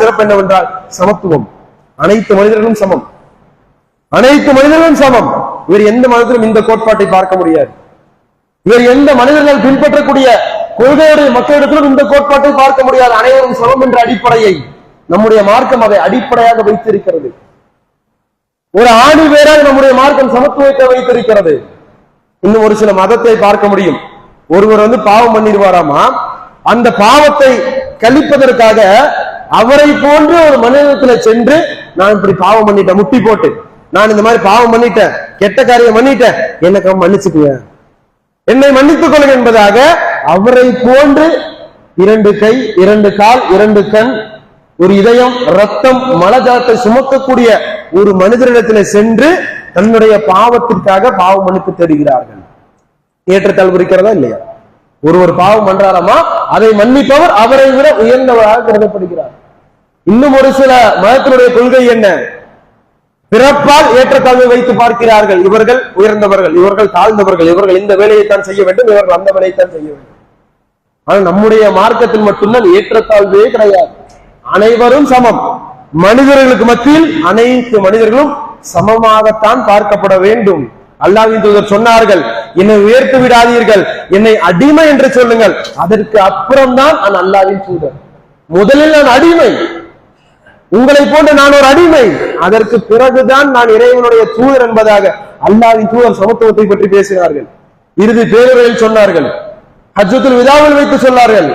சிறப்பு என்னவென்றால் சமத்துவம். அனைத்து மனிதர்களும் சமம், அனைத்து மனிதர்களும் சமம். இவர் எந்த மதத்திலும் இந்த கோட்பாட்டை பார்க்க முடியாது. இவர் எந்த மனிதர்கள் பின்பற்றக்கூடிய கொள்கையுடைய மக்களிடத்திலும் இந்த கோட்பாட்டை பார்க்க முடியாது. அனைவரும் சமம் என்ற அடிப்படையை நம்முடைய மார்க்கம் அதை அடிப்படையாக வைத்திருக்கிறது. ஒரு ஆணி வேறாக நம்முடைய மார்க்கம் சமத்துவத்தை வைத்திருக்கிறது. இன்னும் ஒரு சில மதத்தை பார்க்க முடியும். ஒருவர் பாவம் பண்ணிடுவாராமா, அந்த பாவத்தை கழிப்பதற்காக அவரை போன்ற ஒரு மனிதத்துல சென்று நான் இப்படி பாவம் பண்ணிட்டேன், முட்டி போட்டு நான் இந்த மாதிரி பாவம் பண்ணிட்டேன், கெட்ட காரியம் பண்ணிட்டேன், எனக்கு மன்னிச்சுக்குங்க, என்னை மன்னித்துக் கொள்ளுங்க என்பதாக அவரை போன்று 2 கை 2 கால் 2 கண் ஒரு இதயம் ரத்தம் மலஜலத்தை சுமக்கக்கூடிய ஒரு மனிதரிடத்துல சென்று தன்னுடைய பாவத்திற்காக பாவ மன்னிப்பு தேடுகிறார்கள். ஏற்றத்தாழ்வு இருக்கிறதா இல்லையா? ஒருவர் பாவம் பண்றாராமா, அதை மன்னிப்பவர் அவரை விட உயர்ந்தவராக கருதப்படுகிறார். இன்னும் ஒரு சில மதத்தினுடைய கொள்கை என்ன? பிறப்பால் ஏற்றத்தாழ்வை வைத்து பார்க்கிறார்கள். இவர்கள் உயர்ந்தவர்கள், இவர்கள் தாழ்ந்தவர்கள், இவர்கள் இந்த வேலையைத்தான் செய்ய வேண்டும், இவர்கள் அந்த வேலையைத்தான் செய்ய வேண்டும். ஆனால் நம்முடைய மார்க்கத்தில் மட்டும்தான் ஏற்றத்தாழ்வே கிடையாது. அனைவரும் சமம். மனிதர்களுக்கு மத்தியில் அனைத்து மனிதர்களும் சமமாகத்தான் பார்க்கப்பட வேண்டும். அல்லாஹ்வின் தூதர் சொன்னார்கள், என்னை உயர்த்து விடாதீர்கள், என்னை அடிமை என்று சொல்லுங்கள். அதற்கு அப்புறம் தான் நான் அல்லாஹ்வின் தூதர். முதலில் நான் அடிமை, உங்களை போன்ற நான் ஒரு அடிமை, அதற்கு பிறகுதான் நான் இறைவனுடைய தூதர் என்பதாக அல்லாஹ்வின் தூதர் சமத்துவத்தை பற்றி பேசினார்கள். இறுதி பேருரையில் சொன்னார்கள், ஹஜ்ஜத்துல் விதாவில் வைத்து சொன்னார்கள்,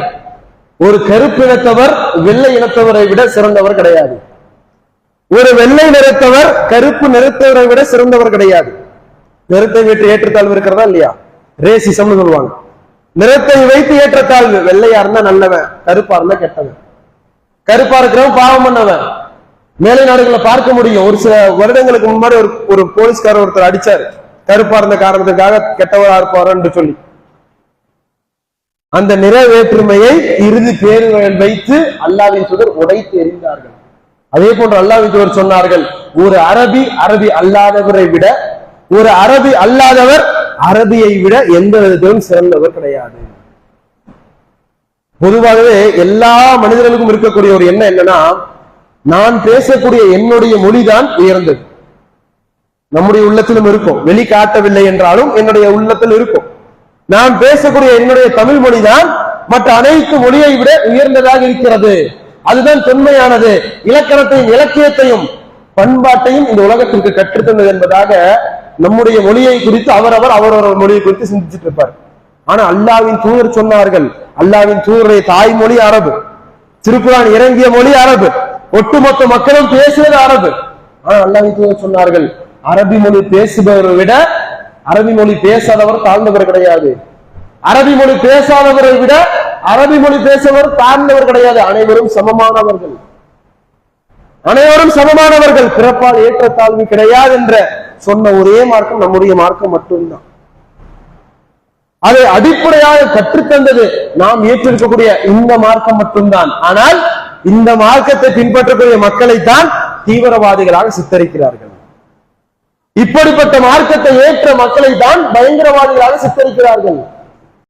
ஒரு கருப்பு இனத்தவர் வெள்ளை இனத்தவரை விட சிறந்தவர் கிடையாது. ஒரு வெள்ளை நிறத்தவர் கருப்பு நிறத்தவரை விட சிறந்தவர் கிடையாது. நிறத்தை வைத்து ஏற்றத்தாழ்வு இருக்கிறதா இல்லையா? ரேசிசம்னு சொல்லுவாங்க. நிறத்தை வைத்து ஏற்றத்தாழ்வு. வெள்ளையா இருந்தா நல்லவன், கருப்பா இருந்தா கெட்டவன். கருப்பா இருக்கிறவன் பாவம் பண்ணவன். மேலை நாடுகளை பார்க்க முடியும். ஒரு சில வருடங்களுக்கு முன்னாடி ஒரு போலீஸ்காரர் ஒருத்தர் அடிச்சாரு, கருப்பா இருந்த காரணத்துக்காக கெட்டவரா இருப்பாரு என்று சொல்லி. அந்த நிற வேற்றுமையை இறுதி பேருரையில் வைத்து அல்லாஹ்வின் தூதர் உடைத்து எறிந்தார்கள். அதே போன்று அல்லாஹ்வின் தூதர் சொன்னார்கள், ஒரு அரபி அல்லாதவரை விட, ஒரு அரபி அல்லாதவர் அரபியை விட எந்த விதத்திலும் சிறந்தவர் கிடையாது. பொதுவாகவே எல்லா மனிதர்களுக்கும் இருக்கக்கூடிய ஒரு எண்ணம் என்னன்னா, நான் பேசக்கூடிய என்னுடைய மொழிதான் உயர்ந்தது. நம்முடைய உள்ளத்திலும் இருக்கும், வெளிக்காட்டவில்லை என்றாலும் என்னுடைய உள்ளத்தில் இருக்கும். நான் பேசக்கூடிய என்னுடைய தமிழ் மொழிதான் மற்ற அனைத்து மொழியை விட உயர்ந்ததாக இருக்கிறது, அதுதான் தொன்மையானது, இலக்கணத்தையும் இலக்கியத்தையும் பண்பாட்டையும் இந்த உலகத்திற்கு கற்றுத்தந்தது என்பதாக நம்முடைய மொழியை குறித்து அவரவர் மொழியை குறித்து சிந்திச்சுட்டு இருப்பார். ஆனா அல்லாஹ்வின் தூதர் சொன்னார்கள், அல்லாஹ்வின் தூதருடைய தாய்மொழி அரபு, திருக்குர்ஆன் இறங்கிய மொழி அரபு, ஒட்டுமொத்த மக்களும் பேசுவது அரபு. ஆனா அல்லாஹ்வின் தூதர் சொன்னார்கள், அரபி மொழி பேசுபவரை விட அரபி மொழி பேசாதவர் தாழ்ந்தவர் கிடையாது, அரபி மொழி பேசாதவரை விட அரபி மொழி பேசுபவர் தாழ்ந்தவர் கிடையாது, அனைவரும் சமமானவர்கள், அனைவரும் சமமானவர்கள், பிறப்பால் ஏற்றத்தாழ்வு கிடையாது என்ற சொன்ன ஒரே மார்க்கம் நம்முடைய மார்க்கம் மட்டும்தான். அதை அடிப்படையாக கற்றுத்தந்தது நாம் ஏற்றிருக்கக்கூடிய இந்த மார்க்கம் மட்டும்தான். ஆனால் இந்த மார்க்கத்தை பின்பற்றக்கூடிய மக்களைத்தான் தீவிரவாதிகளாக சித்தரிக்கிறார்கள். இப்படிப்பட்ட மார்க்கத்தை ஏற்ற மக்களை தான் பயங்கரவாதிகளாக சித்தரிக்கிறார்கள்.